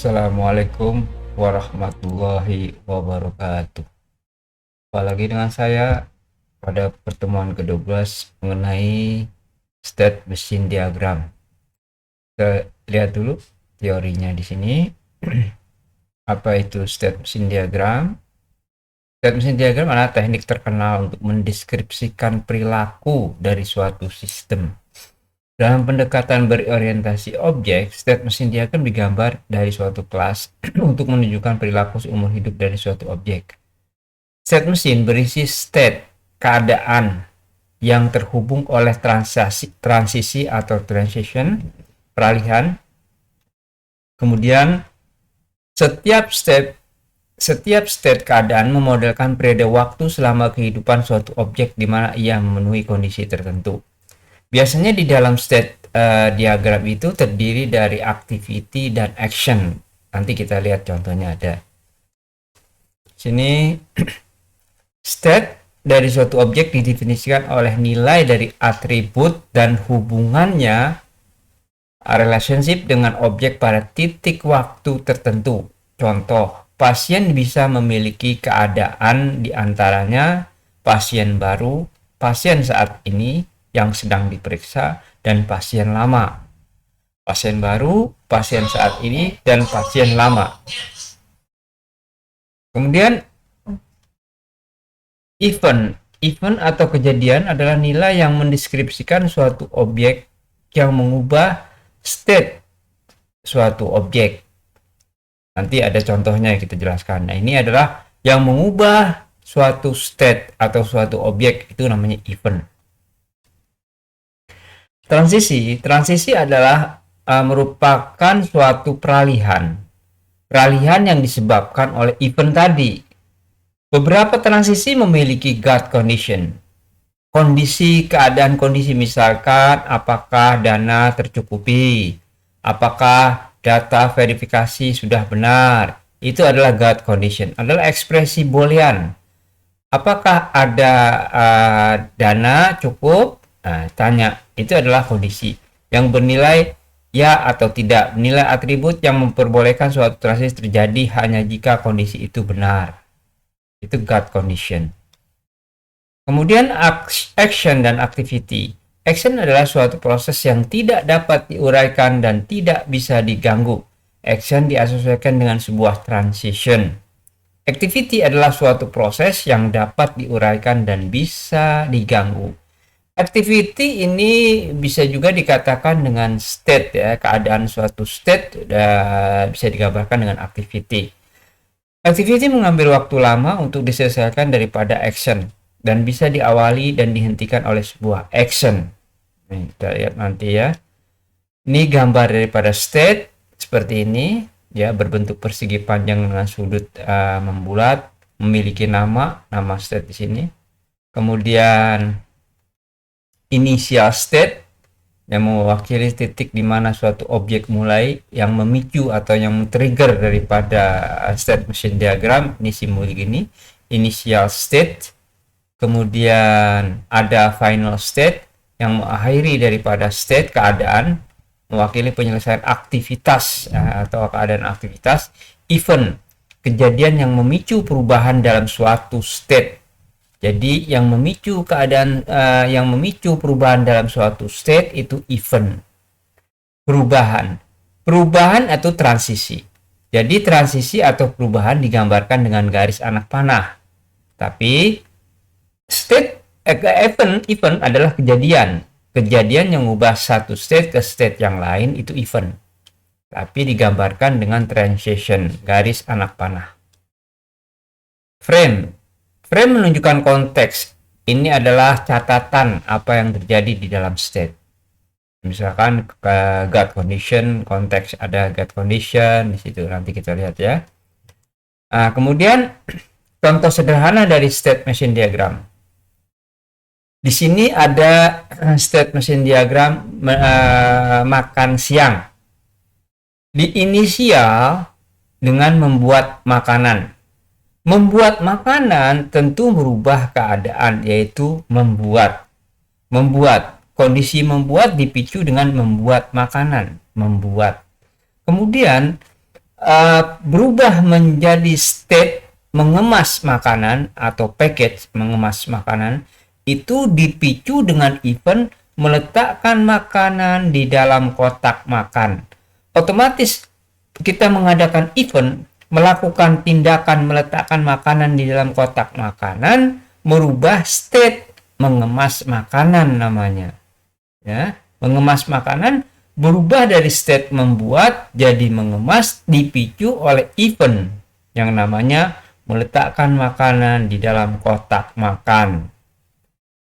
Assalamualaikum warahmatullahi wabarakatuh. Apalagi dengan saya pada pertemuan ke-12 mengenai state machine diagram. Kita lihat dulu teorinya di sini. Apa itu state machine diagram? State machine diagram adalah teknik terkenal untuk mendeskripsikan perilaku dari suatu sistem. Dalam pendekatan berorientasi objek, state machine diagram digambar dari suatu kelas untuk menunjukkan perilaku seumur hidup dari suatu objek. State machine berisi state, keadaan yang terhubung oleh transisi atau transition, peralihan. Kemudian setiap state keadaan memodelkan periode waktu selama kehidupan suatu objek di mana ia memenuhi kondisi tertentu. Biasanya di dalam state diagram itu terdiri dari activity dan action. Nanti kita lihat contohnya ada. Sini state dari suatu objek didefinisikan oleh nilai dari atribut dan hubungannya relationship dengan objek pada titik waktu tertentu. Contoh, pasien bisa memiliki keadaan diantaranya pasien baru, pasien saat ini yang sedang diperiksa, dan pasien lama. Pasien baru, pasien saat ini, dan pasien lama. Kemudian event atau kejadian adalah nilai yang mendeskripsikan suatu objek yang mengubah state suatu objek. Nanti ada contohnya yang kita jelaskan. Nah, ini adalah yang mengubah suatu state atau suatu objek, itu namanya event. Transisi adalah merupakan suatu peralihan yang disebabkan oleh event tadi. Beberapa transisi memiliki guard condition. Keadaan kondisi misalkan apakah dana tercukupi, apakah data verifikasi sudah benar. Itu adalah guard condition, adalah ekspresi boolean. Apakah ada dana cukup? Nah, tanya, itu adalah kondisi yang bernilai ya atau tidak. Nilai atribut yang memperbolehkan suatu transisi terjadi hanya jika kondisi itu benar. Itu guard condition. Kemudian action dan activity. Action adalah suatu proses yang tidak dapat diuraikan dan tidak bisa diganggu. Action diasosiasikan dengan sebuah transition. Activity adalah suatu proses yang dapat diuraikan dan bisa diganggu. Activity ini bisa juga dikatakan dengan state ya, keadaan suatu state bisa digambarkan dengan activity. Activity mengambil waktu lama untuk diselesaikan daripada action dan bisa diawali dan dihentikan oleh sebuah action. Nih, kita lihat nanti ya. Ini gambar daripada state seperti ini ya, berbentuk persegi panjang dengan sudut membulat, memiliki nama state di sini. Kemudian initial state yang mewakili titik di mana suatu objek mulai yang memicu atau yang men-trigger daripada state machine diagram. Ini simbol gini, initial state. Kemudian ada final state yang mengakhiri daripada state keadaan, mewakili penyelesaian aktivitas atau keadaan aktivitas. Event, kejadian yang memicu perubahan dalam suatu state. Jadi yang memicu yang memicu perubahan dalam suatu state itu event. Perubahan atau transisi. Jadi transisi atau perubahan digambarkan dengan garis anak panah. Tapi event adalah kejadian yang mengubah satu state ke state yang lain, itu event. Tapi digambarkan dengan transition, garis anak panah. Frame menunjukkan konteks. Ini adalah catatan apa yang terjadi di dalam state. Misalkan guard condition, konteks ada guard condition di situ. Nanti kita lihat ya. Nah, kemudian contoh sederhana dari state machine diagram. Di sini ada state machine diagram makan siang. Diinisial dengan membuat makanan. Membuat makanan tentu merubah keadaan, yaitu membuat. Kondisi membuat dipicu dengan membuat makanan. Kemudian berubah menjadi state mengemas makanan atau package mengemas makanan, itu dipicu dengan event meletakkan makanan di dalam kotak makan. Otomatis kita mengadakan event melakukan tindakan meletakkan makanan di dalam kotak makanan, merubah state mengemas makanan namanya. Ya, mengemas makanan berubah dari state membuat jadi mengemas, dipicu oleh event yang namanya meletakkan makanan di dalam kotak makan.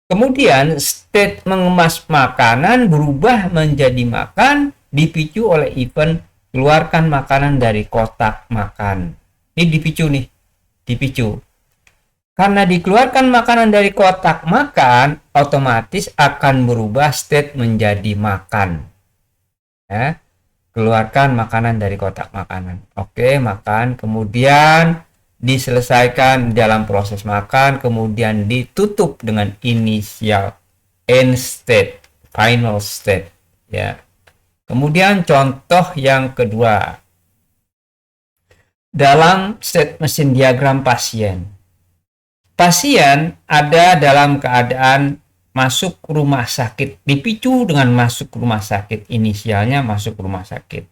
Kemudian state mengemas makanan berubah menjadi makan, dipicu oleh event keluarkan makanan dari kotak makan. Ini dipicu nih, dipicu. Karena dikeluarkan makanan dari kotak makan, otomatis akan berubah state menjadi makan. Ya, keluarkan makanan dari kotak makanan. Oke, makan, kemudian diselesaikan dalam proses makan, kemudian ditutup dengan inisial end state, final state. Ya. Kemudian contoh yang kedua, dalam state mesin diagram pasien. Pasien ada dalam keadaan masuk rumah sakit, dipicu dengan masuk rumah sakit, inisialnya masuk rumah sakit.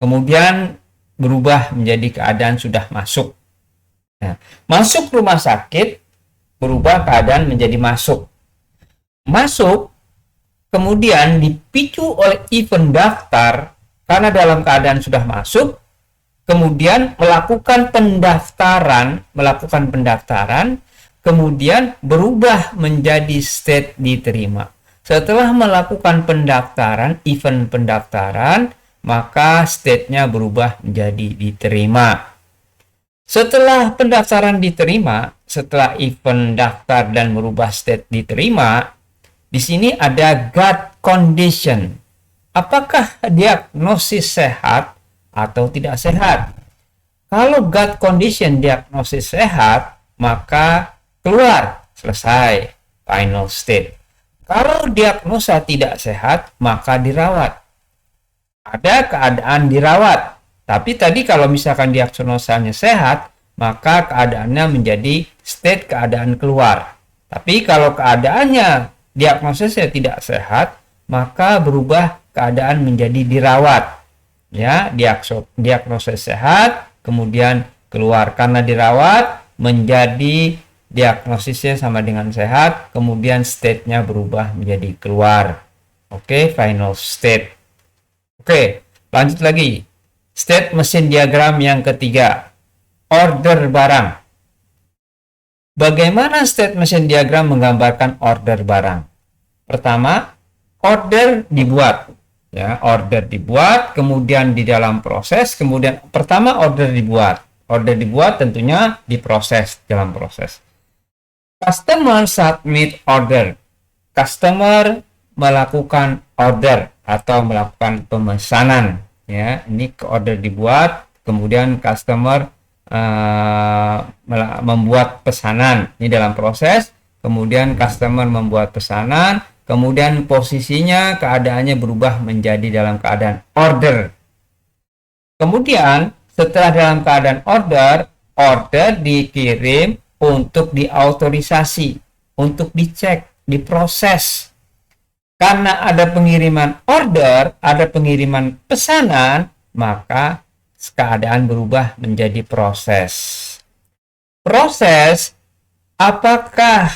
Kemudian berubah menjadi keadaan sudah masuk. Nah, masuk rumah sakit berubah keadaan menjadi masuk. Masuk kemudian dipicu oleh event daftar karena dalam keadaan sudah masuk, kemudian melakukan pendaftaran, kemudian berubah menjadi state diterima. Setelah melakukan pendaftaran, event pendaftaran, maka state-nya berubah menjadi diterima. Setelah pendaftaran diterima, setelah event daftar dan merubah state diterima, di sini ada gut condition. Apakah diagnosis sehat atau tidak sehat? Kalau gut condition diagnosis sehat, maka keluar, selesai, final state. Kalau diagnosa tidak sehat, maka dirawat. Ada keadaan dirawat. Tapi tadi kalau misalkan diagnosanya sehat, maka keadaannya menjadi state keadaan keluar. Tapi kalau keadaannya diagnosisnya tidak sehat, maka berubah keadaan menjadi dirawat. Ya, diagnosis sehat, kemudian keluar. Karena dirawat menjadi diagnosisnya sama dengan sehat, kemudian state-nya berubah menjadi keluar. Oke, final state. Oke, lanjut lagi. State mesin diagram yang ketiga, order barang. Bagaimana state mesin diagram menggambarkan order barang? Pertama, order dibuat. Ya, order dibuat, kemudian di dalam proses, kemudian pertama order dibuat. Order dibuat tentunya diproses dalam proses. Customer submit order. Customer melakukan order atau melakukan pemesanan. Ya, ini order dibuat, kemudian customer membuat pesanan. Ini dalam proses, kemudian customer membuat pesanan, kemudian posisinya keadaannya berubah menjadi dalam keadaan order. Kemudian setelah dalam keadaan order dikirim untuk diautorisasi, untuk dicek, diproses. Karena ada pengiriman order, ada pengiriman pesanan, maka keadaan berubah menjadi proses. Proses, apakah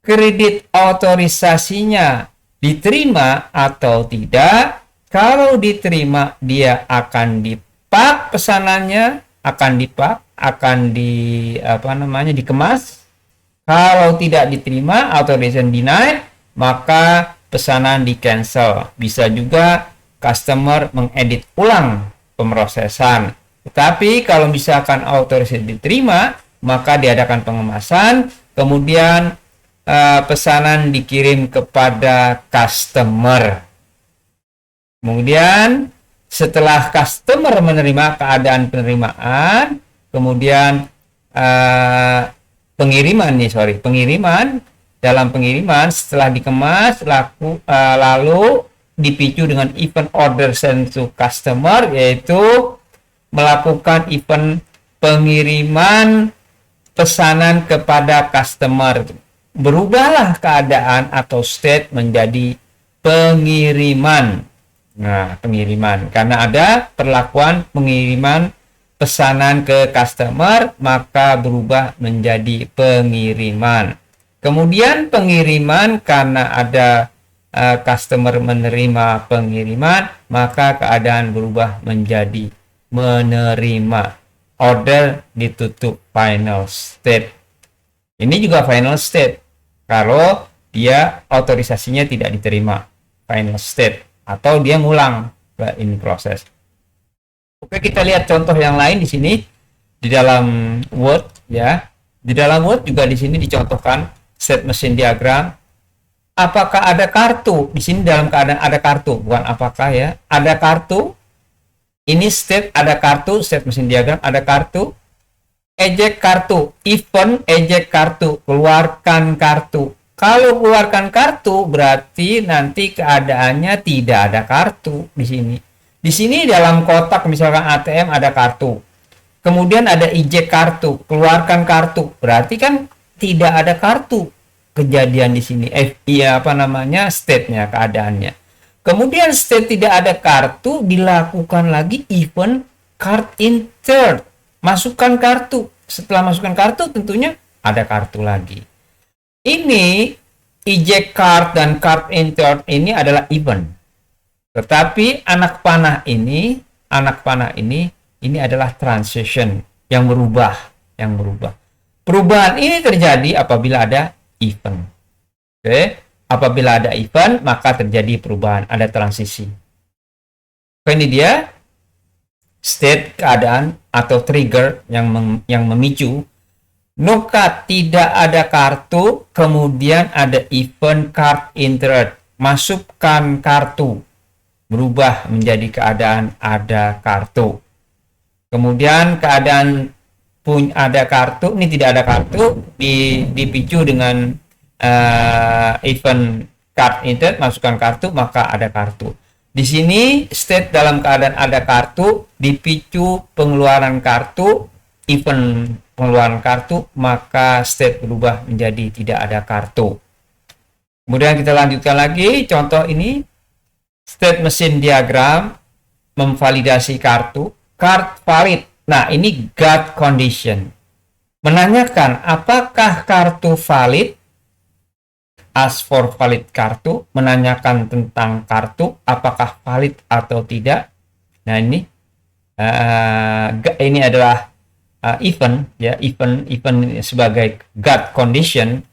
kredit autorisasinya diterima atau tidak? Kalau diterima, dia akan dipak pesanannya, dikemas. Kalau tidak diterima, authorization denied, maka pesanan di cancel. Bisa juga customer mengedit ulang pemrosesan. Tetapi kalau misalkan authorization diterima, maka diadakan pengemasan, kemudian pesanan dikirim kepada customer. Kemudian setelah customer menerima keadaan penerimaan, kemudian pengiriman dalam pengiriman setelah dikemas lalu dipicu dengan event order sent to customer, yaitu melakukan event pengiriman pesanan kepada customer. Berubahlah keadaan atau state menjadi pengiriman. Nah, pengiriman. Karena ada perlakuan pengiriman pesanan ke customer, maka berubah menjadi pengiriman. Kemudian pengiriman karena ada customer menerima pengiriman, maka keadaan berubah menjadi menerima. Order ditutup, final state. Ini juga final state kalau dia otorisasinya tidak diterima, final state, atau dia ngulang in process. Oke, kita lihat contoh yang lain di sini di dalam Word ya. Di dalam Word juga di sini dicontohkan state machine diagram. Apakah ada kartu? Di sini dalam keadaan ada kartu, bukan apakah ya. Ada kartu. Ini state ada kartu, state machine diagram ada kartu. Eject kartu, event eject kartu, keluarkan kartu. Kalau keluarkan kartu berarti nanti keadaannya tidak ada kartu di sini. Di sini dalam kotak misalkan ATM ada kartu. Kemudian ada eject kartu, keluarkan kartu. Berarti kan tidak ada kartu kejadian di sini. State-nya, keadaannya. Kemudian state tidak ada kartu, dilakukan lagi event card insert. Masukkan kartu. Setelah masukkan kartu tentunya ada kartu lagi. Ini eject card dan card insert ini adalah event. Tetapi anak panah ini adalah transition yang berubah. Perubahan ini terjadi apabila ada event. Oke. Apabila ada event, maka terjadi perubahan, ada transisi. Ini dia state keadaan atau trigger yang memicu. Nokat tidak ada kartu, kemudian ada event card insert. Masukkan kartu, berubah menjadi keadaan ada kartu. Kemudian keadaan ada kartu, ini tidak ada kartu, dipicu dengan event card insert, masukkan kartu, maka ada kartu. Di sini state dalam keadaan ada kartu, dipicu pengeluaran kartu, event pengeluaran kartu, maka state berubah menjadi tidak ada kartu. Kemudian kita lanjutkan lagi contoh ini, state machine diagram memvalidasi kartu, card valid. Nah, ini got condition. Menanyakan apakah kartu valid. Ask for valid kartu, menanyakan tentang kartu apakah valid atau tidak. Nah, ini adalah event ya, event sebagai got condition,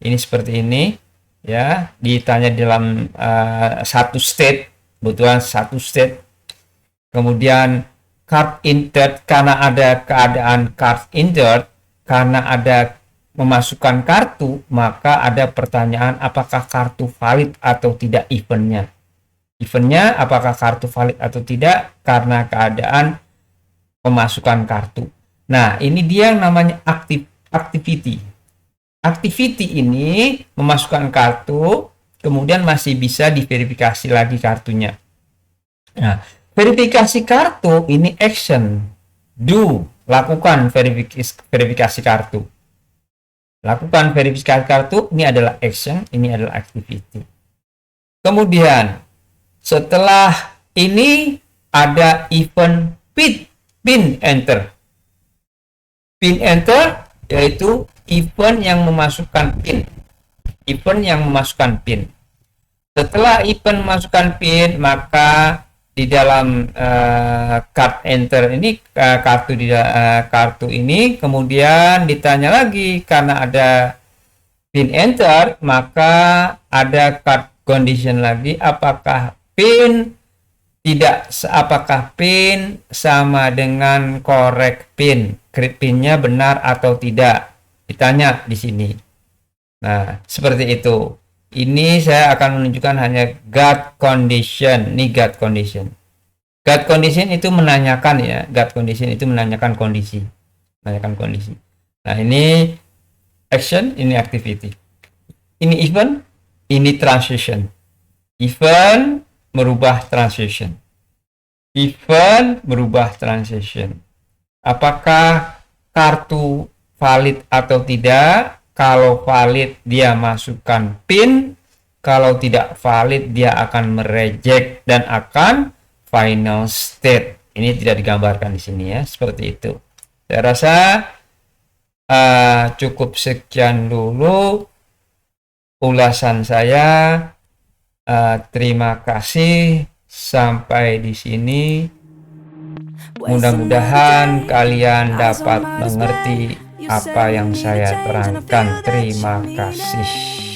ini seperti ini ya, ditanya dalam satu state, kebetulan satu state. Kemudian card insert, karena ada keadaan card insert, karena ada memasukkan kartu, maka ada pertanyaan apakah kartu valid atau tidak eventnya. Eventnya apakah kartu valid atau tidak karena keadaan memasukkan kartu. Nah, ini dia yang namanya activity. Activity ini memasukkan kartu, kemudian masih bisa diverifikasi lagi kartunya. Nah, verifikasi kartu ini action, do, lakukan verifikasi kartu. Lakukan verifikasi kartu, ini adalah action, ini adalah activity. Kemudian, setelah ini ada event pin enter. Pin enter yaitu event yang memasukkan pin. Setelah event memasukkan pin, maka di dalam card enter ini kartu ini kemudian ditanya lagi karena ada pin enter, maka ada card condition lagi, apakah pin sama dengan correct pinnya benar atau tidak, ditanya di sini. Nah, seperti itu. Ini saya akan menunjukkan hanya got condition. Ini got condition. Got condition itu menanyakan ya. Got condition itu menanyakan kondisi. Nah, ini action, ini activity. Ini event, ini transition. Event merubah transition. Event berubah transaction. Apakah kartu valid atau tidak? Kalau valid dia masukkan PIN, kalau tidak valid dia akan mereject dan akan final state. Ini tidak digambarkan di sini ya, seperti itu. Saya rasa cukup sekian dulu ulasan saya. Terima kasih sampai di sini. Mudah-mudahan kalian dapat mengerti apa yang saya terangkan. Terima kasih.